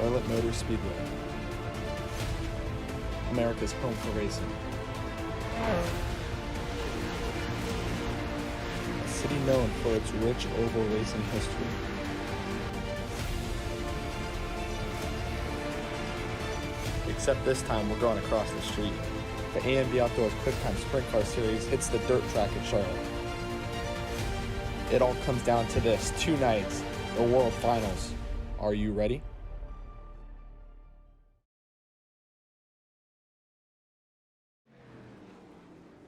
Charlotte Motor Speedway, America's home for racing. A city known for its rich oval racing history. Except this time we're going across the street. The A&B Outdoors Quicktime Sprint Car Series hits the dirt track at Charlotte. It all comes down to this: 2 nights, the World Finals. Are you ready?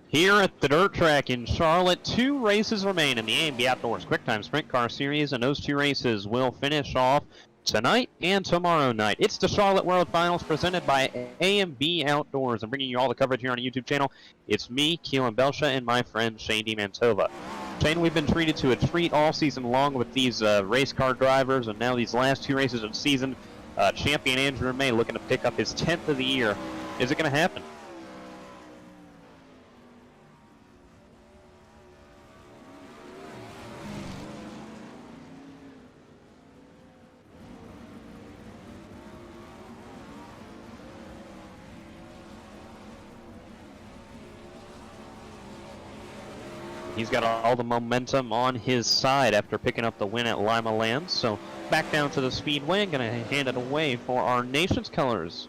Here at the dirt track in Charlotte, 2 races remain in the A&B Outdoors Quicktime Sprint Car Series, and those 2 races will finish off tonight and tomorrow night. It's the Charlotte World Finals presented by A&B Outdoors. I'm bringing you all the coverage here on the YouTube channel. It's me, Kelan, Belsha, and my friend Shane DiMantova. Shane, we've been treated to a treat all season long with these race car drivers, and now these last 2 races of the season. Champion Andrew May looking to pick up his 10th of the year. Is it going to happen? He's got all the momentum on his side after picking up the win at Lima Land. So back down to the speedway, going to hand it away for our nation's colors.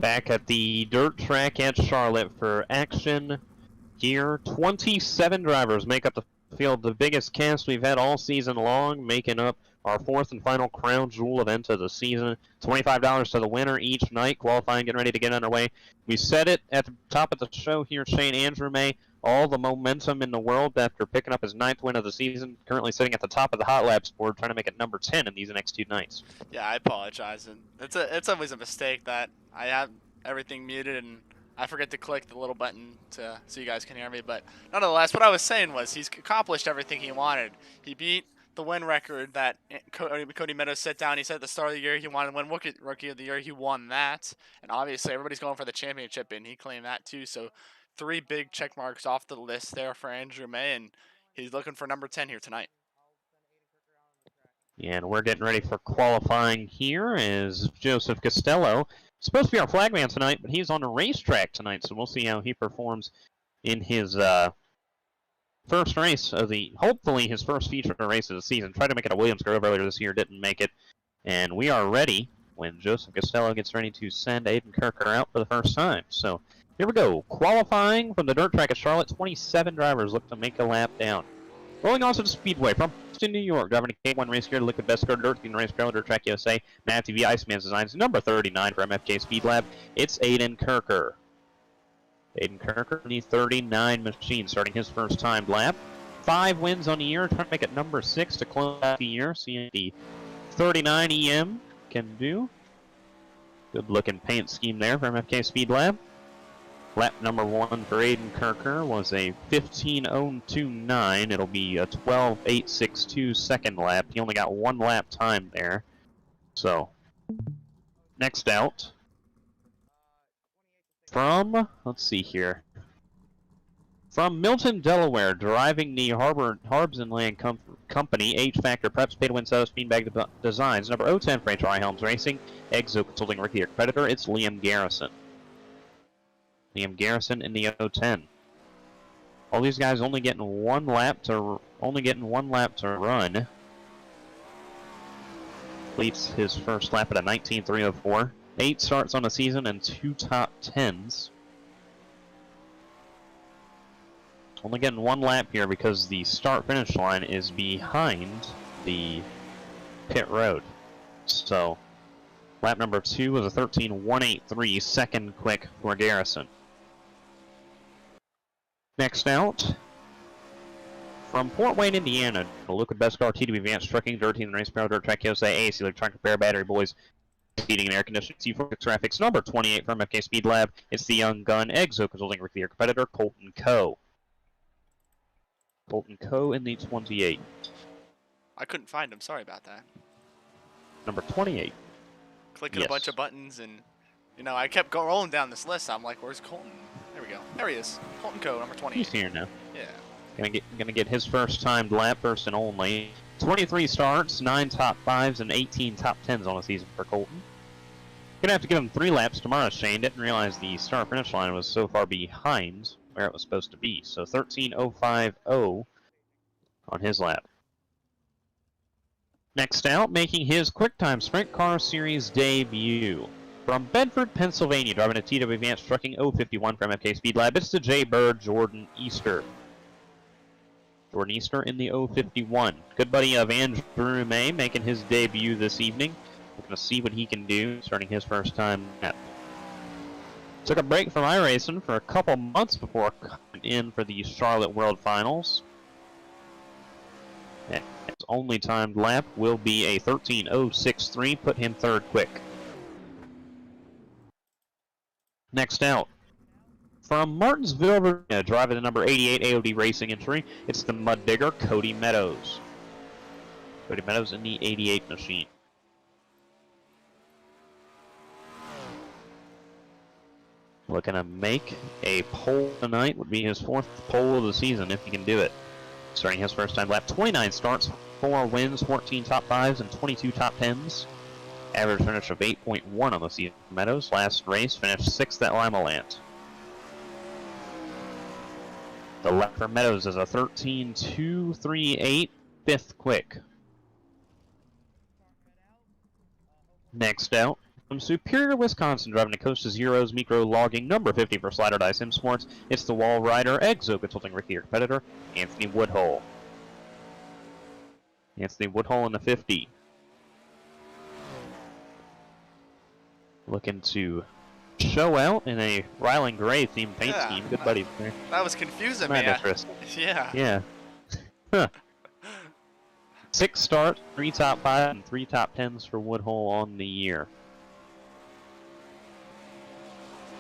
Back at the dirt track at Charlotte for action here. 27 drivers make up the field, the biggest cast we've had all season long, making up our 4th and final crown jewel event of the season. $25 to the winner each night, qualifying, getting ready to get underway. We said it at the top of the show here, Shane. Andrew May, all the momentum in the world after picking up his 9th win of the season, currently sitting at the top of the Hot Laps board, trying to make it number 10 in these next 2 nights. Yeah, I apologize. And it's always a mistake that I have everything muted and I forget to click the little button so you guys can hear me. But nonetheless, what I was saying was he's accomplished everything he wanted. He beat the win record that Cody Meadows set down. He said at the start of the year he wanted to win Rookie of the Year. He won that. And obviously everybody's going for the championship, and he claimed that too. So 3 big check marks off the list there for Andrew May, and he's looking for number 10 here tonight. And we're getting ready for qualifying here as Joseph Costello. Supposed to be our flagman tonight, but he's on the racetrack tonight, so we'll see how he performs in his first race of the, hopefully his first feature race of the season. Tried to make it a Williams Grove earlier this year, didn't make it. And we are ready when Joseph Costello gets ready to send Aiden Kirker out for the first time. So here we go. Qualifying from the dirt track at Charlotte, 27 drivers look to make a lap down. Rolling on to the Speedway from Boston, New York, driving a K1 race here, Liquid Best Dirt Team Race Pro Dirt Track USA, Matt TV Iceman's Designs, number 39 for MFK Speed Lab. It's Aiden Kirker. Aiden Kirker, the 39 machine, starting his first timed lap. 5 wins on the year, trying to make it number 6 to close out the year. Seeing the 39 EM can do. Good looking paint scheme there for MFK Speed Lab. Lap number 1 for Aiden Kirker was a 15:02.9. It'll be a 12:862 second lap. He only got 1 lap time there. So, next out from, let's see here, from Milton, Delaware, driving the Harbs and Land Company, H-Factor Preps, Pay to Win South Beanbag Designs, number 010 for HRI Helms Racing, Exo Consulting Ricky, your competitor, it's Liam Garrison. Liam Garrison in the 010. All these guys only getting one lap to run. Completes his first lap at a 19:304. 8 starts on the season and 2 top 10s. Only getting 1 lap here because the start-finish line is behind the pit road. So, lap number 2 was a 13:183, second quick for Garrison. Next out, from Fort Wayne, Indiana, the Luca Beskar TW Advanced Trucking, Dirt Team, Race Pro, Dirt Track USA, AC Electronic Repair, Battery Boys, Heating and Air Conditioning, C4 Graphics, number 28 from FK Speed Lab. It's the Young Gun, Exo Consulting Ricky, your competitor, Colton Co. Colton Co in the 28. I couldn't find him. Sorry about that. Number 28. Clicking a bunch of buttons, and you know, I kept rolling down this list. I'm like, where's Colton? There we go. There he is. Colton Co, number 28. He's here now. Yeah. Gonna get his first timed lap, first and only. 23 starts, 9 top 5s, and 18 top 10s on the season for Colton. Gonna have to give him 3 laps tomorrow, Shane. Didn't realize the start-finish line was so far behind where it was supposed to be. So 13:050 on his lap. Next out, making his Quicktime Sprint Car Series debut. From Bedford, Pennsylvania, driving a TW Advanced Trucking 051 from FK Speed Lab, it's the J Bird Jordan Easter. Jordan Easter in the 051. Good buddy of Andrew May making his debut this evening. We're going to see what he can do, starting his first time at. Took a break from iRacing for a couple months before coming in for the Charlotte World Finals. And his only timed lap will be a 13:063, put him 3rd quick. Next out, from Martinsville, Virginia, driving the number 88 AOD Racing entry, it's the Mud Digger, Cody Meadows. Cody Meadows in the 88 machine. Looking to make a pole tonight, would be his 4th pole of the season if he can do it. Starting his first time lap, 29 starts, 4 wins, 14 top 5s, and 22 top 10s. Average finish of 8.1 on the season for Meadows. Last race finished 6th at Limaland. The lap for Meadows is a 13:238, 5th quick. Next out, from Superior, Wisconsin, driving the Costa Zero's Micro Logging, number 50 for Slider Die Sim Sports, it's the Wall Rider, Exo Consulting Ricky, your competitor, Anthony Woodhull. Anthony Woodhull in the 50. Looking to show out in a Ryland Gray themed paint scheme. Good buddy there. That was confusing me. Interesting. Yeah. Yeah. Huh. 6 starts, 3 top 5, and 3 top 10s for Woodhull on the year.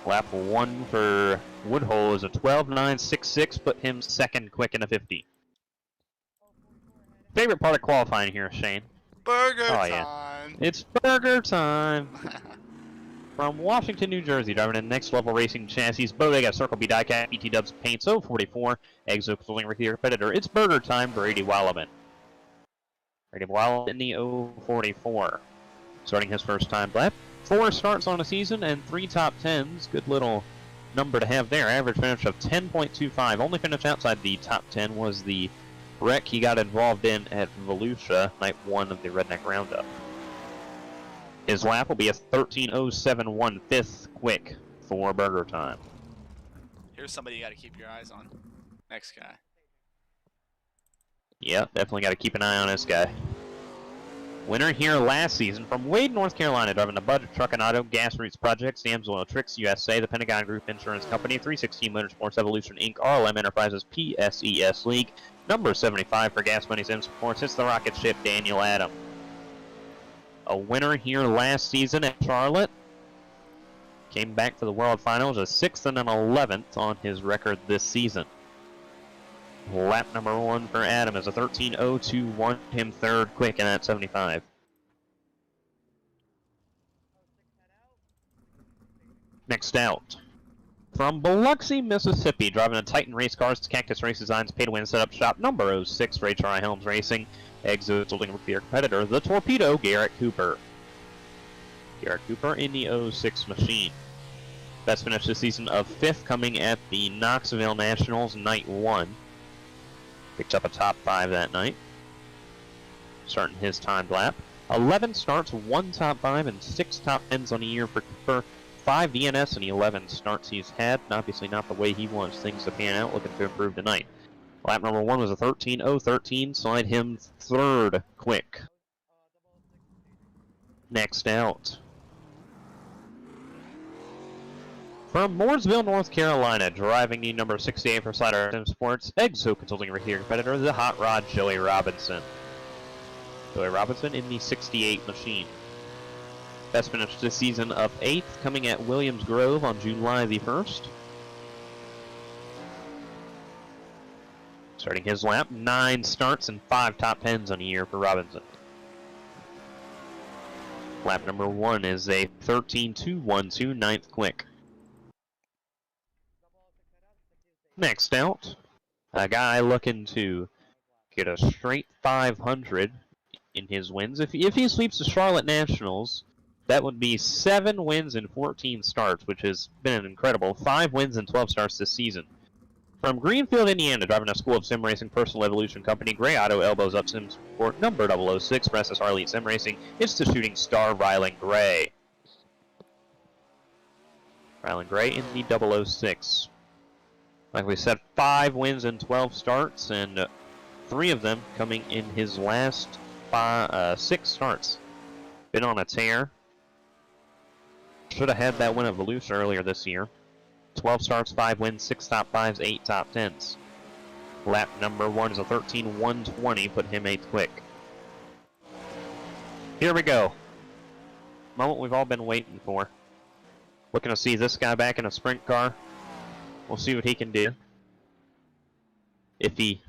Lap 1 for Woodhull is a 12:966, put him 2nd quick in a 50. Favorite part of qualifying here, Shane? Burger time. Yeah. It's burger time. From Washington, New Jersey, driving a Next Level Racing Chassis, Bodega, Circle B Diecast, BT Dubs Paints 044, Exo Consulting Ricky, your competitor. It's burger time, Brady Wallaman. Brady Wallaman in the 044. Starting his first time lap. 4 starts on a season and 3 top 10s. Good little number to have there. Average finish of 10.25. Only finish outside the top 10 was the wreck he got involved in at Volusia, night 1 of the Redneck Roundup. His lap will be a 13:071, 5th quick for burger time. Here's somebody you got to keep your eyes on. Next guy. Yep, definitely got to keep an eye on this guy. Winner here last season from Wade, North Carolina, driving the Budget Truck and Auto Gas Roots Project, Sam's Oil Tricks USA, the Pentagon Group Insurance Company, 316 Motorsports Evolution Inc., RLM Enterprises PSES League, number 75 for Gas Money Sim Sports. It's the rocket ship Daniel Adam. A winner here last season at Charlotte. Came back to the World Finals, a 6th and an 11th on his record this season. Lap number 1 for Adam is a 13.02.1, him third quick in that 75. Next out. From Biloxi, Mississippi, driving a Titan race cars to Cactus Race Designs pay-to-win setup shop number 06 for HRI Helms Racing. Exulting with their competitor, the Torpedo, Garrett Cooper. Garrett Cooper in the 06 machine. Best finish this season of 5th, coming at the Knoxville Nationals night 1. Picked up a top 5 that night. Starting his timed lap. 11 starts, 1 top 5, and 6 top 10s on the year for Cooper. 5 DNS and the 11 starts he's had, and obviously not the way he wants things to pan out, looking to improve tonight. Lap number 1 was a 13.013, slide him third quick. Next out. From Mooresville, North Carolina, driving the number 68 for Slider Sim Sports, Exo Consulting Racing competitor, the Hot Rod Joey Robinson. Joey Robinson in the 68 machine. Best finish this season of 8th, coming at Williams Grove on July the 1st. Starting his lap, 9 starts and 5 top 10s on the year for Robinson. Lap number 1 is a 13.212, 9th quick. Next out, a guy looking to get a straight 500 in his wins. If he sweeps the Charlotte Nationals, that would be 7 wins and 14 starts, which has been incredible. 5 wins and 12 starts this season. From Greenfield, Indiana, driving a School of Sim Racing Personal Evolution Company, Gray Auto elbows up Sim Sport number 006 for SSR Elite Sim Racing. It's the shooting star, Rylan Gray. Rylan Gray in the 006. Like we said, 5 wins and 12 starts, and 3 of them coming in his last 6 starts. Been on a tear. Should have had that win at Volusia earlier this year. 12 starts, 5 wins, 6 top 5s, 8 top 10s. Lap number 1 is a 13.120, put him 8th quick. Here we go. Moment we've all been waiting for. Looking to see this guy back in a sprint car. We'll see what he can do. If he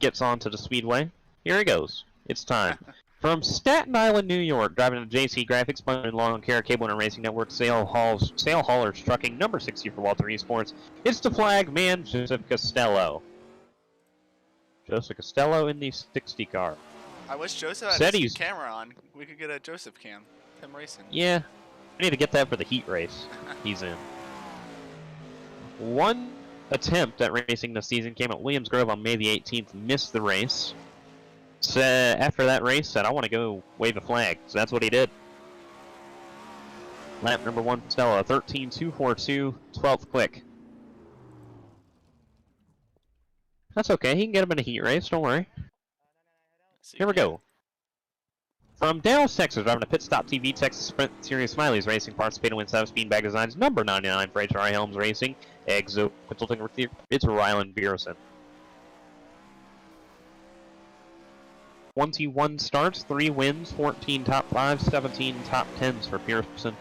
gets onto the speedway. Here he goes. It's time. From Staten Island, New York, driving a JC Graphics, Bunch Long Care Cable and Racing Network, Sale Haulers Trucking, number 60 for Walter Esports. It's the flag man, Joseph Costello. Joseph Costello in the 60 car. I wish Joseph had his camera on. We could get a Joseph cam. Him racing. Yeah. I need to get that for the heat race he's in. 1 attempt at racing this season came at Williams Grove on May the 18th, missed the race. So after that race, said, I want to go wave a flag. So that's what he did. Lap number 1, Stella, 13.242, 12th quick. That's okay. He can get him in a heat race. Don't worry. Here we go. From Dallas, Texas, driving a Pit Stop TV Texas Sprint Series Smiley's Racing, participating in 7 Speedbag Designs, number 99 for HRI Helms Racing. Exo Consulting, it's Rylan Beerson. 21 starts, 3 wins, 14 top 5s, 17 top 10s for Pearson.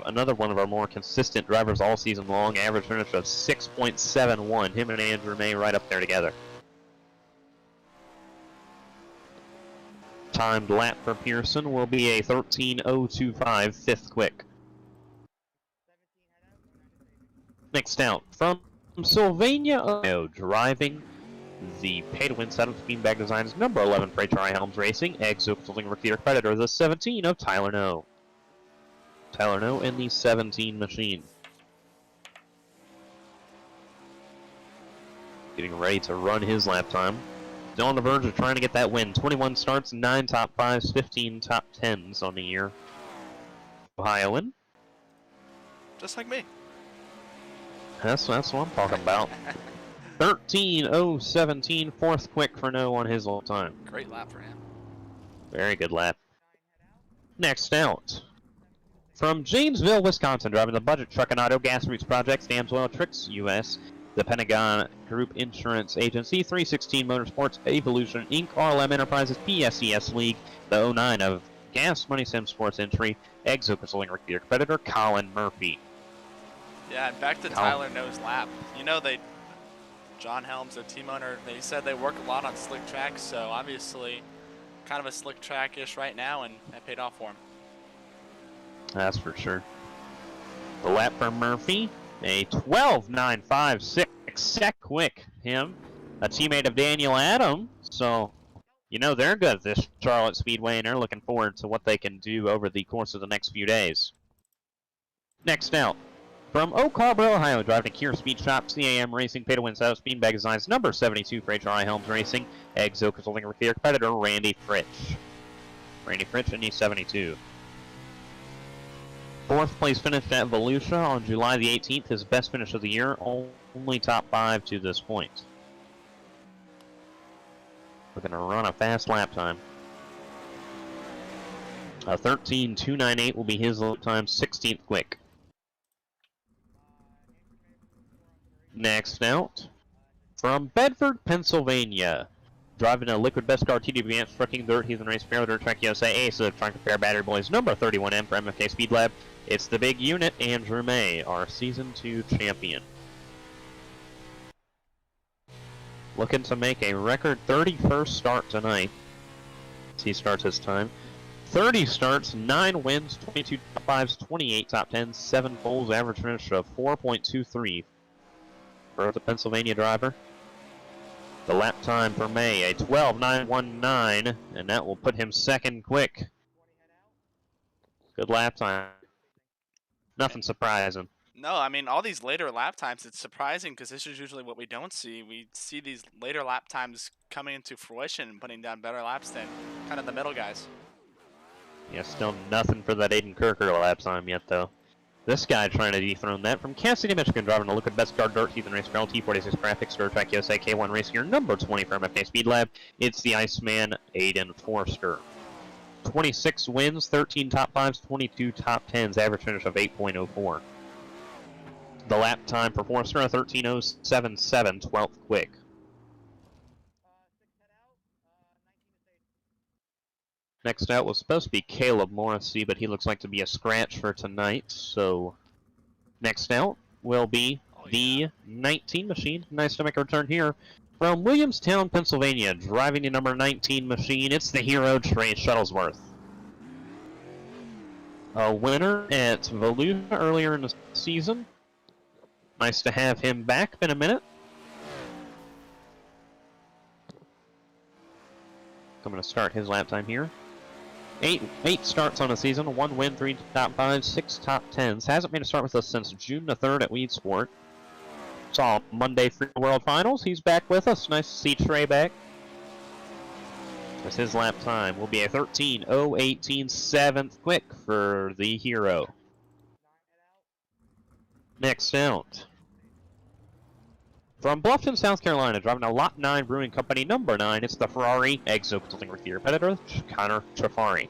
Another one of our more consistent drivers all season long. Average finish of 6.71. Him and Andrew May right up there together. Timed lap for Pearson will be a 13.025, 5th quick. Next out, from Sylvania, Ohio, driving the pay-to-win set of Beanbag Designs, number 11 for HRI Helms Racing, Exo Consulting Rookie Competitor, the 17 of Tyler No. Tyler No in the 17 machine. Getting ready to run his lap time. Still on the verge of trying to get that win. 21 starts, 9 top 5s, 15 top 10s on the year. Ohioan. Just like me. That's what I'm talking about. 13.017, 4th quick for No on his whole time. Great lap for him. Very good lap. Next out. From Janesville, Wisconsin, driving the Budget Truck and Auto Gas Roots Projects, Dams Oil Tricks US, the Pentagon Group Insurance Agency, 316 Motorsports, Evolution Inc., RLM Enterprises, PSES League, the 09 of Gas Money Sim Sports entry, Exo controlling your competitor, Colin Murphy. Yeah, and back to Tyler Knows Lap. You know, John Helms, the team owner, they said they work a lot on slick tracks, so obviously kind of a slick track-ish right now, and that paid off for him. That's for sure. The lap for Murphy, a 12.956 sec quick. Him, a teammate of Daniel Adam, so you know they're good at this Charlotte Speedway, and they're looking forward to what they can do over the course of the next few days. Next out, from Oak Harbor, Ohio, driving Cure Speed Shop, CAM Racing, pay to win setup, speed bag designs, number 72 for HRI Helms Racing, Exo consulting with their competitor, Randy Fritsch. Randy Fritsch in the 72. Fourth place finish at Volusia on July the 18th, his best finish of the year, only top 5 to this point. We're going to run a fast lap time. A 13.298 will be his lap time, 16th quick. Next out, from Bedford, Pennsylvania, driving a Liquid Best Car TD Advanced Trucking Dirt, he's in Race Fair, Dirt Track USA, Ace of Trying to Compare Battery Boys, number 31M for MFK Speed Lab. It's the big unit, Andrew May, our Season 2 champion. Looking to make a record 31st start tonight, as he starts his time. 30 starts, 9 wins, 22 top 5s, 28 top 10s, 7 poles, average finish of 4.23 for the Pennsylvania driver. The lap time for May, a 12.919, and that will put him second quick. Good lap time. Nothing surprising. No, I mean, all these later lap times, it's surprising because this is usually what we don't see. We see these later lap times coming into fruition and putting down better laps than kind of the middle guys. Yeah, still nothing for that Aiden Kirker lap time yet, though. This guy trying to dethrone that from Kansas City, Michigan, driving a Liquid Best Car Dirt, Heath and Race Girl, T46 Graphics, Dirt Track USA, K1 Race Gear, number 20 for MFK Speed Lab. It's the Iceman, Aiden Forster. 26 wins, 13 top 5s, 22 top 10s, average finish of 8.04. The lap time for Forster, a 13.077, 12th quick. Next out was supposed to be Caleb Morrissey, but he looks like to be a scratch for tonight, so next out will be the 19 machine. Nice to make a return here from Williamstown, Pennsylvania, driving the number 19 machine. It's the hero, Trey Shuttlesworth. A winner at Volusia earlier in the season. Nice to have him back. Been a minute. I'm going to start his lap time here. Eight starts on the season, 1 win, 3 top 5s, 6 top 10s. Hasn't made a start with us since June the 3rd at Weed Sport. Saw Monday Free World Finals. He's back with us. Nice to see Trey back. As his lap time will be a 13.018, 7th quick for the hero. Next out, from Bluffton, South Carolina, driving a Lot 9 Brewing Company number 9, it's the Ferrari Exo consulting with your competitor, Connor Trafari.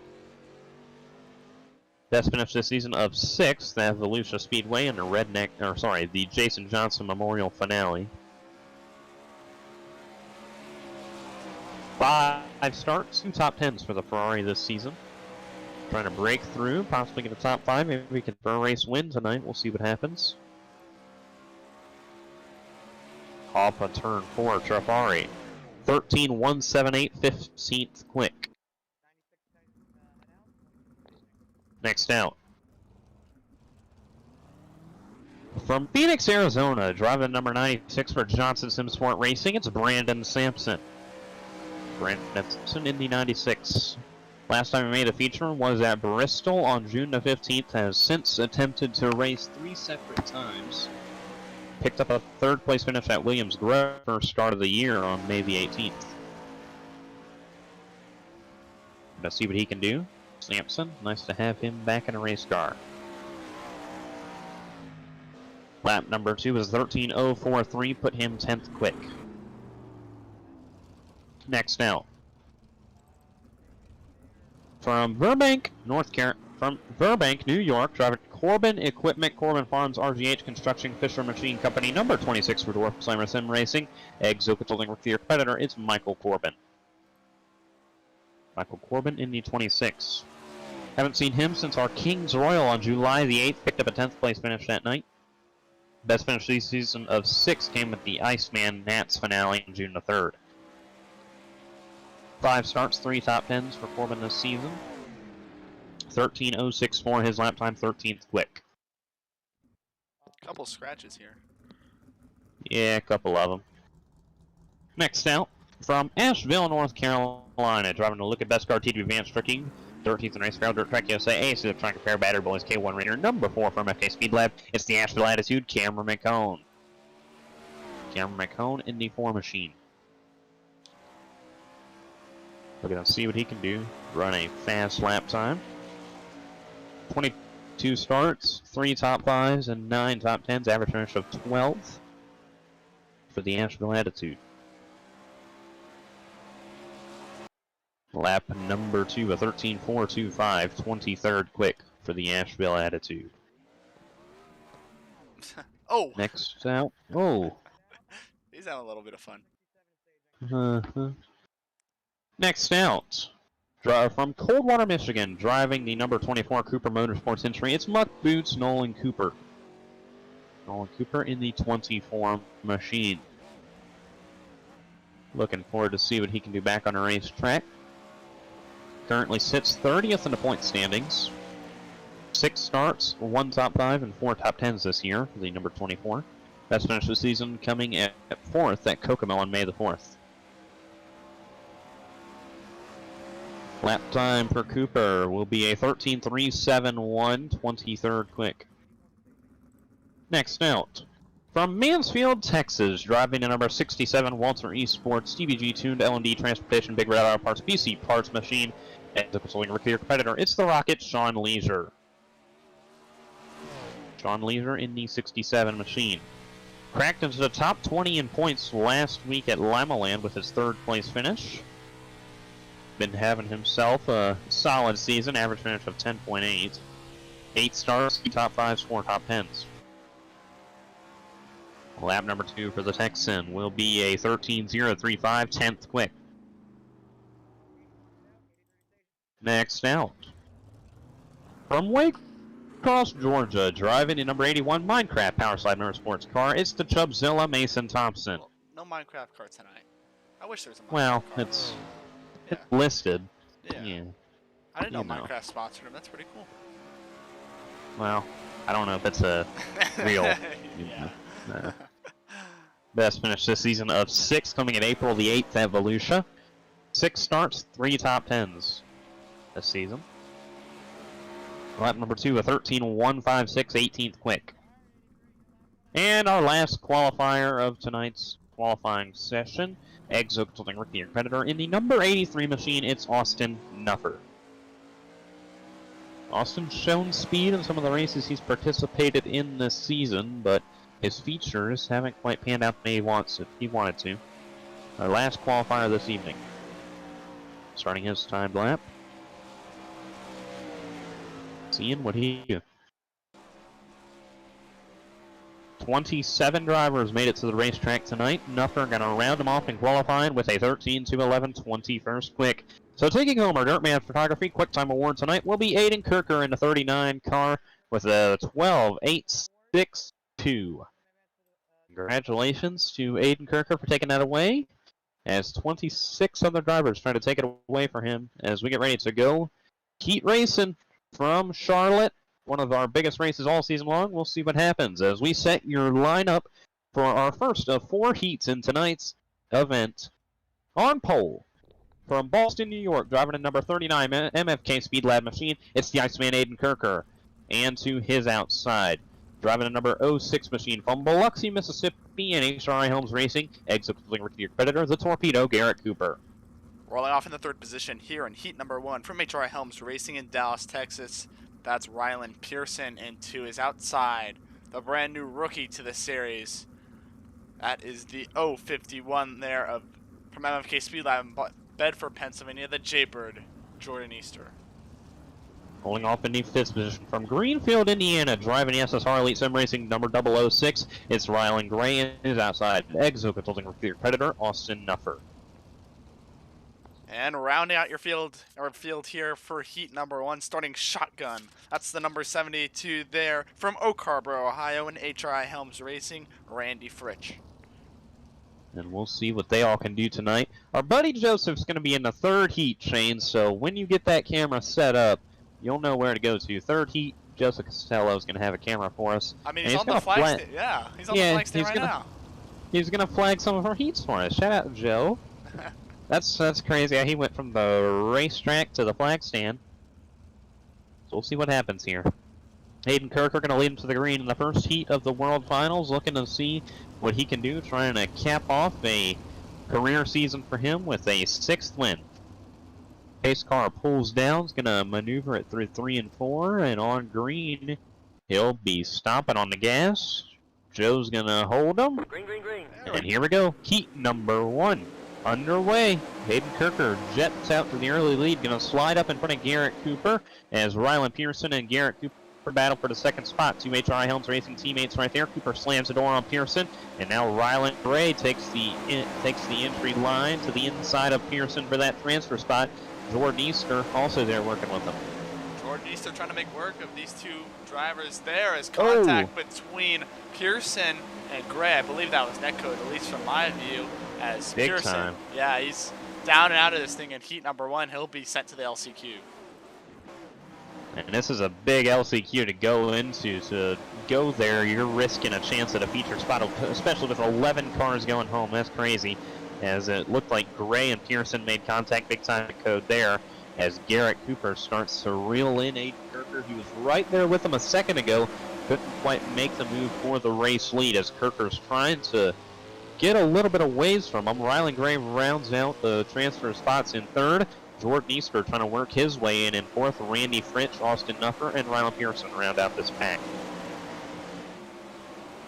Best finish this season of 6th at Volusia Speedway in the Jason Johnson Memorial Finale. 5 starts, 2 top 10s for the Ferrari this season. Trying to break through, possibly get a top 5. Maybe we can for a race win tonight. We'll see what happens. Off a turn 4, Trafari. 13.178, 15th quick. Next out, from Phoenix, Arizona, driving number 96 for Johnson Sim Sport Racing, it's Brandon Sampson. Brandon Sampson in the 96. Last time he made a feature was at Bristol on June the 15th, has since attempted to race 3 separate times. Picked up a 3rd place finish at Williams Grove, first start of the year on May the 18th. Let's see what he can do. Sampson, nice to have him back in a race car. Lap number 2 is 13.043, put him 10th quick. Next out, from Burbank, New York, driving Corbin Equipment, Corbin Farms, RGH Construction, Fisher Machine Company, number 26 for Dwarf Slammer Sim Racing, Exo consulting with your competitor, it's Michael Corbin. Michael Corbin in the 26. Haven't seen him since our Kings Royal on July the 8th. Picked up a 10th place finish that night. Best finish this season of 6 came at the Iceman Nats finale on June the 3rd. 5 starts, 3 top 10s for Corbin this season. 13.064 his lap time, 13th quick. Couple scratches here. Yeah, a couple of them. Next out, from Asheville, North Carolina, driving to look at Best Car TV Advanced Tricking. 13th in race car, Dirt Track USA, Ace of trying to compare Battery Boys K1 Raider, number 4 from FK Speed Lab. It's the Asheville Attitude, Cameron McCone. Cameron McCone in the 4 machine. We're going to see what he can do. Run a fast lap time. 22 starts, 3 top 5s, and 9 top 10s. Average finish of 12th for the Asheville Attitude. Lap number 2, a 13.425, 23rd quick for the Asheville Attitude. Oh! Next out. Oh! He's having a little bit of fun. Next out. From Coldwater, Michigan, driving the number 24 Cooper Motorsports entry. It's Muck Boots Nolan Cooper. Nolan Cooper in the 24 machine. Looking forward to see what he can do back on a racetrack. Currently sits 30th in the point standings. 6 starts, 1 top 5, and 4 top 10s this year for the number 24. Best finish of the season coming at 4th at Kokomo on May the 4th. Lap time for Cooper will be a 13.371, 23rd quick. Next out, from Mansfield, Texas, driving a number 67 Walter Esports TVG tuned L&D Transportation Big Red Auto Parts BC Parts Machine. As a consulting your competitor, it's the Rocket, Sean Leisure. Sean Leisure in the 67 machine. Cracked into the top 20 in points last week at Lamaland with his 3rd place finish. Been having himself a solid season, average finish of 10.8. 8 stars, 3 top 5s, 4 top 10s. Lap number 2 for the Texan will be a 13.035, 10th quick. Next out, from Waycross, Georgia, driving a number 81 Minecraft Powerslide Motorsports car, it's the Chubzilla Mason Thompson. No Minecraft car tonight. I wish there was a Minecraft Well, car. it's listed. Yeah. I didn't know Minecraft sponsored him. That's pretty cool. Well, I don't know if it's a real. Yeah. Best finish this season of 6, coming in April the 8th at Volusia. 6 starts, 3 top 10s this season. Lap number 2, a 13.156, 18th quick. And our last qualifier of tonight's qualifying session, Exo Consulting Rookie your competitor in the number 83 machine, it's Austin Nuffer. Austin's shown speed in some of the races he's participated in this season, but his features haven't quite panned out the way he wanted to. Our last qualifier this evening. Starting his timed lap. Seeing what he do. 27 drivers made it to the racetrack tonight. Nuffer gonna round them off in qualifying with a 13.211 21st quick. So taking home our Dirtman Photography Quicktime Award tonight will be Aiden Kirker in the 39 car with a 12.862. Congratulations to Aiden Kirker for taking that away, as 26 other drivers trying to take it away for him as we get ready to go. Heat racing from Charlotte, one of our biggest races all season long. We'll see what happens as we set your lineup for our first of 4 heats in tonight's event. On pole, from Boston, New York, driving a number 39 MFK Speed Lab machine, it's the Iceman Aiden Kirker. And to his outside, driving a number 06 machine from Biloxi, Mississippi, and HRI Helms Racing, Exo Consulting Rookie competitor, the Torpedo, Garrett Cooper. Rolling off in the 3rd position here in heat number 1 from HRI Helms Racing in Dallas, Texas. That's Rylan Pearson, and to his outside, the brand new rookie to the series. That is the 051 there from MFK Speed Lab in Bedford, Pennsylvania, the Jaybird, Jordan Easter. Rolling off in the 5th position from Greenfield, Indiana, driving the SSR Elite Sim Racing number 006, it's Rylan Gray, and his outside, Exo Consulting Rookie competitor, Austin Nuffer. And rounding out your field here for heat number 1, starting shotgun. That's the number 72 there from Oak Harbor, Ohio, and HRI Helms Racing, Randy Fritsch. And we'll see what they all can do tonight. Our buddy Joseph's going to be in the third heat, Shane, so when you get that camera set up, you'll know where to go to. Third heat, Joseph Costello is going to have a camera for us. I mean, he's on the flag stand. Yeah, he's on the flag stand right now. He's going to flag some of our heats for us. Shout out, Joe. That's crazy. He went from the racetrack to the flag stand. So we'll see what happens here. Hayden Kirker going to lead him to the green in the first heat of the World Finals, looking to see what he can do, trying to cap off a career season for him with a 6th win. Pace car pulls down, is going to maneuver it through 3 and 4, and on green, he'll be stopping on the gas. Joe's going to hold him. Green, green, green. And here we go. Heat number 1 underway. Hayden Kirker jets out to the early lead, going to slide up in front of Garrett Cooper as Rylan Pearson and Garrett Cooper battle for the 2nd spot. 2 HRI Helms Racing teammates right there. Cooper slams the door on Pearson, and now Rylan Gray takes the entry line to the inside of Pearson for that transfer spot. Jordan Easter also there working with them. Jordan Easter trying to make work of these 2 drivers there as contact between Pearson and Gray. I believe that was netcode, at least from my view, as Big Pearson. time. Yeah, he's down and out of this thing in heat number 1. He'll be sent to the LCQ. And this is a big LCQ to go into. To go there, you're risking a chance at a feature spot, especially with 11 cars going home. That's crazy. As it looked like Gray and Pearson made contact, big time code there. As Garrett Cooper starts to reel in Aiden Kirker, who was right there with him a second ago. Couldn't quite make the move for the race lead as Kirker's trying to get a little bit of ways from him. Rylan Gray rounds out the transfer spots in 3rd. Jordan Easter trying to work his way in 4th. Randy Fritsch, Austin Nuffer, and Rylan Pearson round out this pack.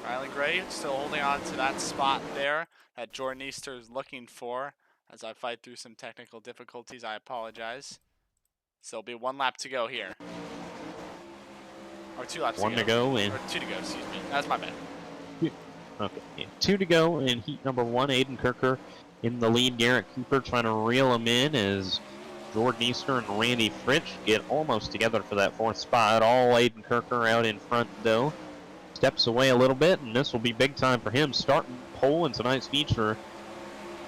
Rylan Gray still holding on to that spot there that Jordan Easter is looking for. As I fight through some technical difficulties, I apologize. So it'll be 1 lap to go here. Or 2 laps to go. 1 to go. Or 2 to go, excuse me. That's my bad. Okay, yeah. 2 to go in heat number 1. Aiden Kirker in the lead. Garrett Cooper trying to reel him in as Jordan Easter and Randy Fritsch get almost together for that 4th spot. All Aiden Kirker out in front, though. Steps away a little bit, and this will be big time for him. Starting pole in tonight's feature.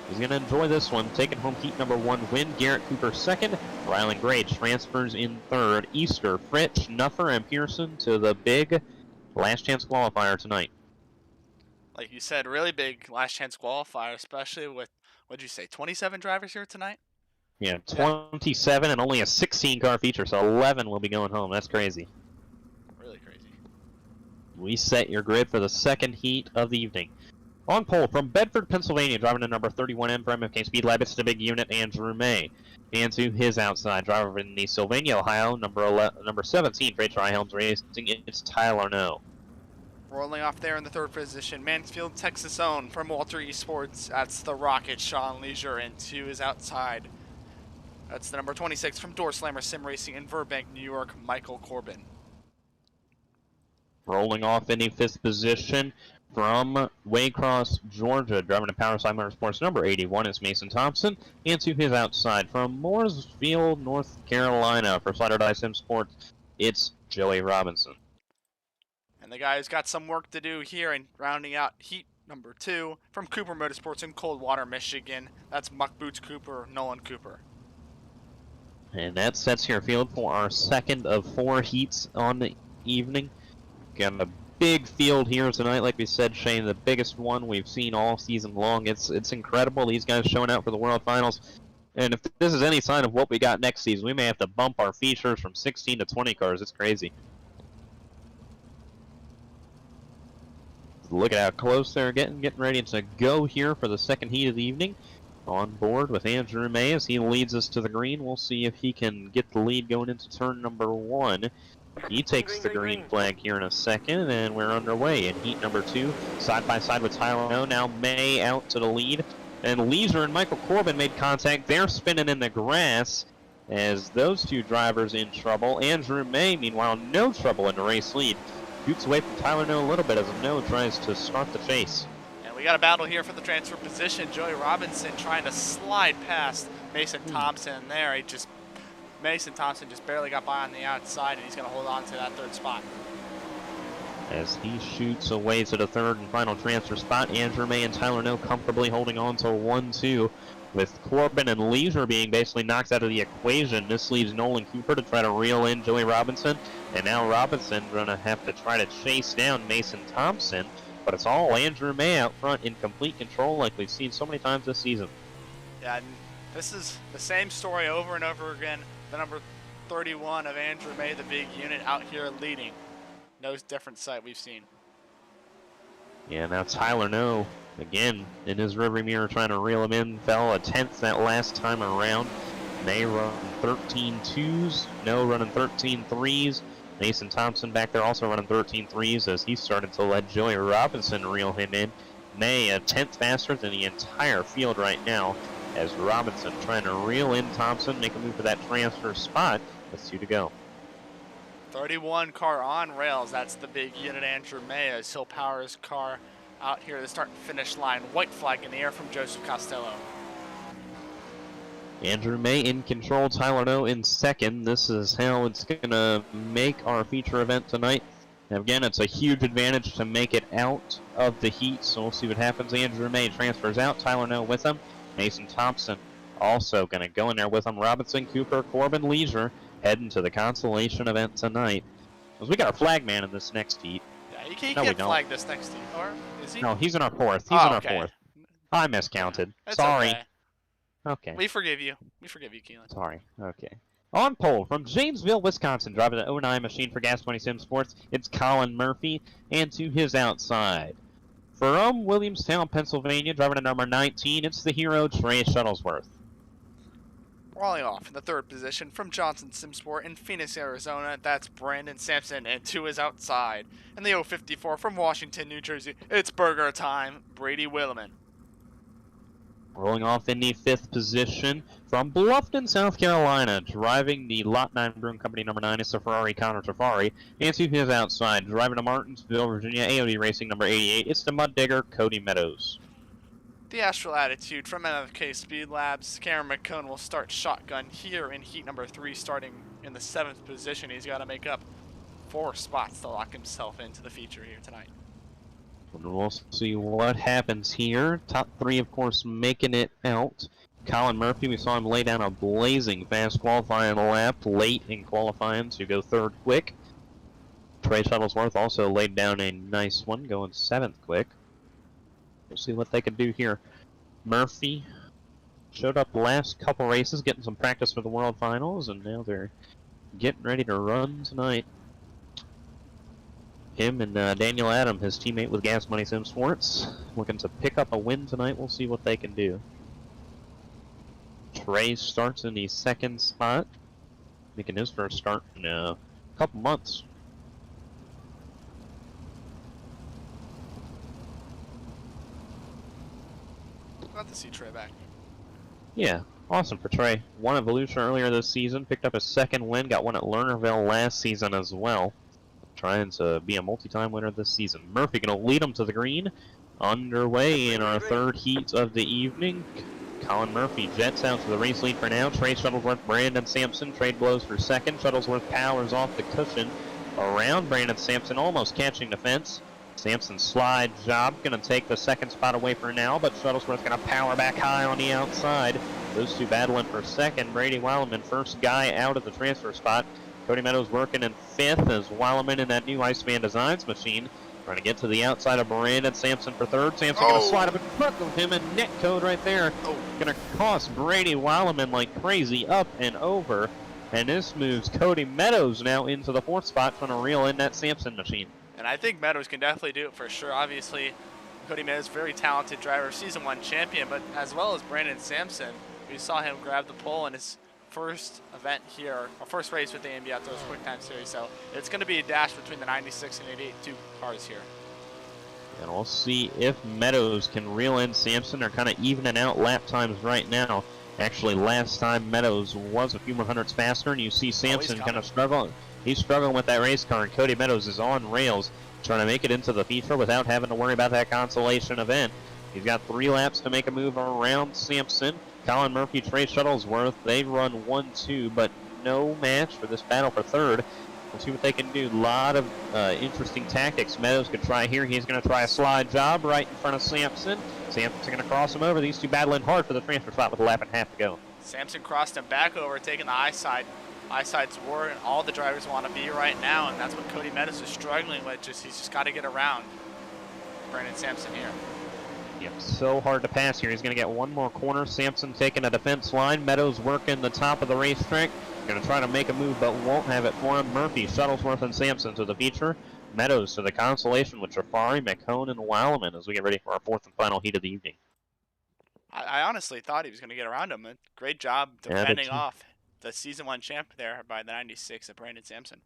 He's going to enjoy this one. Taking home heat number 1 win. Garrett Cooper 2nd. Rylan Gray transfers in 3rd. Easter, Fritsch, Nuffer, and Pearson to the big last chance qualifier tonight. Like you said, really big last chance qualifier, especially with, what'd you say, 27 drivers here tonight? Yeah, 27 and only a 16-car feature, so 11 will be going home. That's crazy. Really crazy. We set your grid for the 2nd heat of the evening. On pole from Bedford, Pennsylvania, driving to number 31M for MFK Speed Lab. It's the big unit, Andrew May. And to his outside, driver in the Sylvania, Ohio, number 17 for HRI Helms Racing. It's Tyler No. Rolling off there in the 3rd position, Mansfield, Texas owned from Walter Esports. That's the Rocket, Sean Leisure, and to his outside. That's the number 26 from Door Slammer Sim Racing in Burbank, New York, Michael Corbin. Rolling off in the 5th position from Waycross, Georgia, driving to Powerside Motorsports number 81 is Mason Thompson. And to his outside from Mooresville, North Carolina for Slider Die Sim Sports, it's Joey Robinson. And the guy who's got some work to do here and rounding out heat number 2 from Cooper Motorsports in Coldwater, Michigan. That's Muck Boots Cooper, Nolan Cooper. And that sets your field for our 2nd of 4 heats on the evening. Got a big field here tonight, like we said, Shane, the biggest one we've seen all season long. It's incredible. These guys showing out for the World Finals. And if this is any sign of what we got next season, we may have to bump our features from 16 to 20 cars. It's crazy. Look at how close they're getting ready to go here for the 2nd heat of the evening. On board with Andrew May as he leads us to the green. We'll see if he can get the lead going into turn number 1. He takes the green flag here in a second, and we're underway in heat number 2. Side by side with Tyler No. Now May out to the lead. And Leisure and Michael Corbin made contact. They're spinning in the grass as those 2 drivers in trouble. Andrew May, meanwhile, no trouble in the race lead. Scoots away from Tyler No a little bit as No tries to start the chase. And we got a battle here for the transfer position. Joey Robinson trying to slide past Mason Thompson there. Mason Thompson just barely got by on the outside, and he's going to hold on to that third spot. As he shoots away to the third and final transfer spot, Andrew May and Tyler No comfortably holding on to 1-2. With Corbin and Leisure being basically knocked out of the equation, this leaves Nolan Cooper to try to reel in Joey Robinson. And now Robinson going to have to try to chase down Mason Thompson. But it's all Andrew May out front in complete control like we've seen so many times this season. Yeah, and this is the same story over and over again. The number 31 of Andrew May, the big unit, out here leading. No different sight we've seen. Yeah, now Tyler No, again, in his rearview mirror trying to reel him in. Fell a 10th that last time around. May run 13 twos. No running 13 threes. Mason Thompson back there also running 13 threes as he started to let Joey Robinson reel him in. May a 10th faster than the entire field right now as Robinson trying to reel in Thompson, make a move for that transfer spot. With 2 to go. 31 car on rails. That's the big unit, Andrew May, as he'll power his car out here to the start and finish line. White flag in the air from Joseph Costello. Andrew May in control, Tyler No in second. This is how it's going to make our feature event tonight. And again, it's a huge advantage to make it out of the heat, so we'll see what happens. Andrew May transfers out, Tyler No with him. Mason Thompson also going to go in there with him. Robinson, Cooper, Corbin, Leisure heading to the consolation event tonight. Because we got a flag man in this next heat. Yeah, he can't flag this next heat, or is he? No, he's in our fourth. He's in our fourth. I miscounted. It's Sorry. Okay. Okay. We forgive you. We forgive you, Kelan. Sorry. Okay. On pole from Janesville, Wisconsin, driving the 09 machine for Gas Money Sim Sports, it's Colin Murphy, and to his outside, from Williamstown, Pennsylvania, driving to number 19, it's the hero, Trey Shuttlesworth. Rolling off in the third position from Johnson Simsport in Phoenix, Arizona, that's Brandon Sampson, and to his outside. In the 054 from Washington, New Jersey, it's burger time, Brady Willeman. Rolling off in the fifth position from Bluffton, South Carolina, driving the Lot 9 Brewing Company number 9, it's the Ferrari Connor Tafari, and to his outside, driving to Martinsville, Virginia, AOD Racing number 88, it's the Mud Digger, Cody Meadows. The Astral Attitude from MFK Speed Labs, Cameron McCone will start shotgun here in heat number 3, starting in the 7th position. He's got to make up 4 spots to lock himself into the feature here tonight. We'll see what happens here. Top 3, of course, making it out. Colin Murphy, we saw him lay down a blazing fast qualifying lap late in qualifying to go 3rd quick. Trey Shuttlesworth also laid down a nice one, going 7th quick. We'll see what they can do here. Murphy showed up the last couple races, getting some practice for the World Finals, and now they're getting ready to run tonight. Him and Daniel Adam, his teammate with Gas Money Sim Sports, looking to pick up a win tonight. We'll see what they can do. Trey starts in the 2nd spot, making his first start in a couple months. Glad to see Trey back. Yeah, awesome for Trey. Won at Volusia earlier this season, picked up his 2nd win, got one at Lernerville last season as well. Trying to be a multi-time winner this season. Murphy going to lead him to the green. Underway in our 3rd heat of the evening. Colin Murphy jets out to the race lead for now. Trey Shuttlesworth, Brandon Sampson. Trade blows for 2nd. Shuttlesworth powers off the cushion around Brandon Sampson, almost catching the fence. Sampson's slide job going to take the 2nd spot away for now, but Shuttlesworth going to power back high on the outside. Those two battling for 2nd. Brady Wildman, first guy out of the transfer spot. Cody Meadows working in 5th as Wildman in that new Iceman Designs machine. Trying to get to the outside of Brandon Sampson for 3rd. Sampson going to slide up in front of him, and net code right there. Going to cost Brady Wildman like crazy up and over. And this moves Cody Meadows now into the 4th spot, trying to reel in that Sampson machine. And I think Meadows can definitely do it for sure. Obviously, Cody Meadows, very talented driver, Season 1 champion, but as well as Brandon Sampson, we saw him grab the pole in his first event here, or first race with the AMB Outdoors Quicktime Series. So it's going to be a dash between the 96 and 82 cars here. And we'll see if Meadows can reel in Sampson. They're kind of evening out lap times right now. Actually, last time Meadows was a few more hundredths faster, and you see Sampson kind of struggling. He's struggling with that race car, and Cody Meadows is on rails, trying to make it into the feature without having to worry about that consolation event. He's got 3 laps to make a move around Sampson. Colin Murphy, Trey Shuttlesworth, they run 1-2, but no match for this battle for third. We'll see what they can do. A lot of interesting tactics. Meadows could try here. He's going to try a slide job right in front of Sampson. Sampson's going to cross him over. These two battling hard for the transfer spot with a lap and a half to go. Sampson crossed him back over, taking the high side. High side's war, and all the drivers want to be right now, and that's what Cody Meadows is struggling with. He's just got to get around Brandon Sampson here. Yep, so hard to pass here. He's going to get one more corner. Sampson taking a defense line. Meadows working the top of the racetrack. Going to try to make a move, but won't have it for him. Murphy, Shuttlesworth, and Sampson to the feature. Meadows to the consolation with Jafari, McCone, and Wildman as we get ready for our fourth and final heat of the evening. I honestly thought he was going to get around him. Great job defending off the Season 1 champ there by the 96 of Brandon Sampson.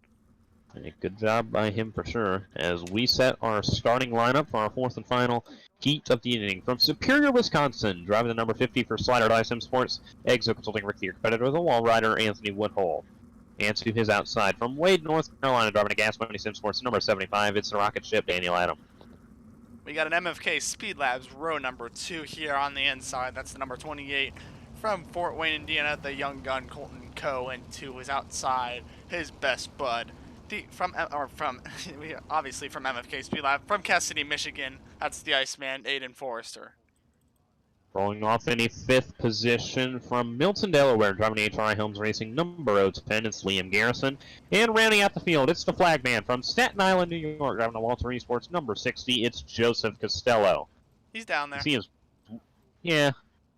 A good job by him for sure as we set our starting lineup for our fourth and final heat of the evening. From Superior, Wisconsin, driving the number 50 for Slider Sim Sports, Exo Consulting Rick, your competitor, the wall rider, Anthony Woodhull. And to his outside, from Wade, North Carolina, driving a Gas Money Sim Sports, number 75, it's the rocket ship, Daniel Adam. We got an MFK Speed Labs row number 2 here on the inside. That's the number 28 from Fort Wayne, Indiana, the young gun Colton Coe, and to his outside, his best bud. Obviously from MFK Speed Lab, from Cass City, Michigan, that's the Iceman, Aiden Forrester. Rolling off in a 5th position from Milton, Delaware, driving HRI Helms Racing, number 10, it's Liam Garrison. And rounding out the field, it's the flagman from Staten Island, New York, driving the Walter Esports, number 60, it's Joseph Costello. He's down there. Yeah.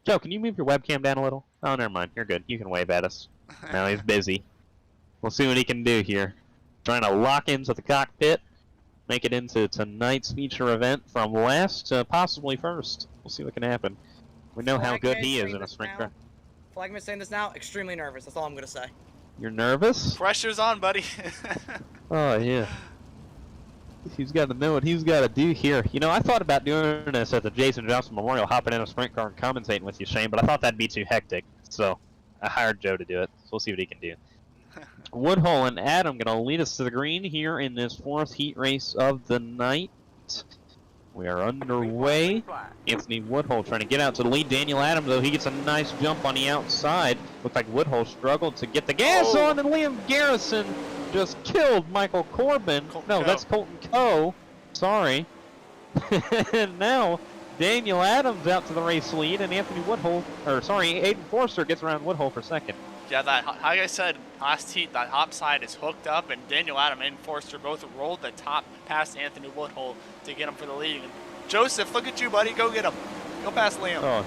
Joe, can you move your webcam down a little? Oh, never mind. You're good. You can wave at us. Now he's busy. We'll see what he can do here. Trying to lock into the cockpit, make it into tonight's feature event from last to possibly first. We'll see what can happen. We know how good he is in a sprint car. Flagman saying this now, extremely nervous. That's all I'm going to say. You're nervous? Pressure's on, buddy. Oh, yeah. He's got to know what he's got to do here. You know, I thought about doing this at the Jason Johnson Memorial, hopping in a sprint car and commentating with you, Shane, but I thought that'd be too hectic. So I hired Joe to do it. So we'll see what he can do. Woodhull and Adam going to lead us to the green here in this 4th heat race of the night. We are underway. Anthony Woodhull trying to get out to the lead. Daniel Adams, though, he gets a nice jump on the outside. Looks like Woodhull struggled to get the gas on, and Liam Garrison just killed Michael Corbin. That's Colton Coe. Sorry. And now Daniel Adams out to the race lead, and Aiden Forster gets around Woodhull for second. Yeah, like I said last heat, that top side is hooked up, and Daniel Adam and Forster both rolled the top past Anthony Woodhull to get him for the lead. And Joseph, look at you, buddy. Go get him. Go past Liam. Oh,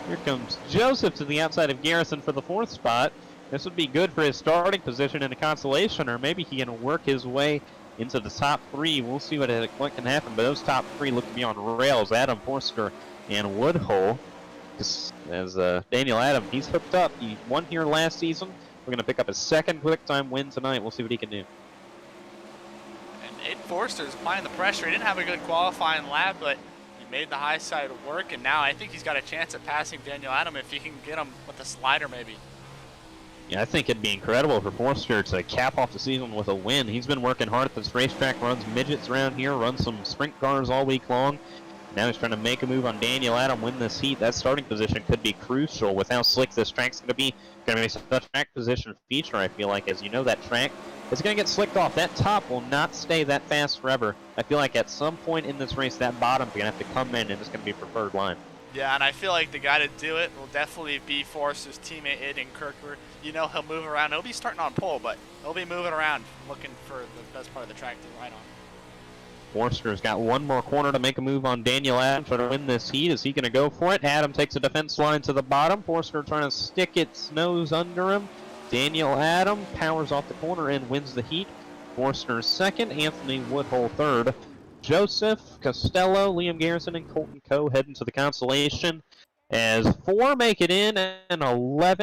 here comes Joseph to the outside of Garrison for the 4th spot. This would be good for his starting position in a consolation, or maybe he can work his way into the top 3. We'll see what can happen, but those top 3 look to be on rails. Adam, Forster, and Woodhull. As Daniel Adams, he's hooked up. He won here last season. We're going to pick up his 2nd Quicktime win tonight. We'll see what he can do. And Aiden Forster is applying the pressure. He didn't have a good qualifying lap, but he made the high side work, and now I think he's got a chance at passing Daniel Adams if he can get him with a slider maybe. Yeah, I think it'd be incredible for Forster to cap off the season with a win. He's been working hard at this racetrack, runs midgets around here, runs some sprint cars all week long. Now he's trying to make a move on Daniel Adam, win this heat. That starting position could be crucial with how slick this track's going to be. Going to be such a track position feature, I feel like. As you know, that track is going to get slicked off. That top will not stay that fast forever. I feel like at some point in this race, that bottom's going to have to come in, and it's going to be preferred line. Yeah, and I feel like the guy to do it will definitely be Forster's teammate, Aiden Kirkwood. You know, he'll move around. He'll be starting on pole, but he'll be moving around, looking for the best part of the track to ride on. Forster's got one more corner to make a move on Daniel Adams trying to win this heat. Is he going to go for it? Adam takes a defense line to the bottom. Forster trying to stick its nose under him. Daniel Adams powers off the corner and wins the heat. Forster's 2nd, Anthony Woodhull 3rd. Joseph, Costello, Liam Garrison, and Colton Coe heading to the consolation as 4 make it in and 11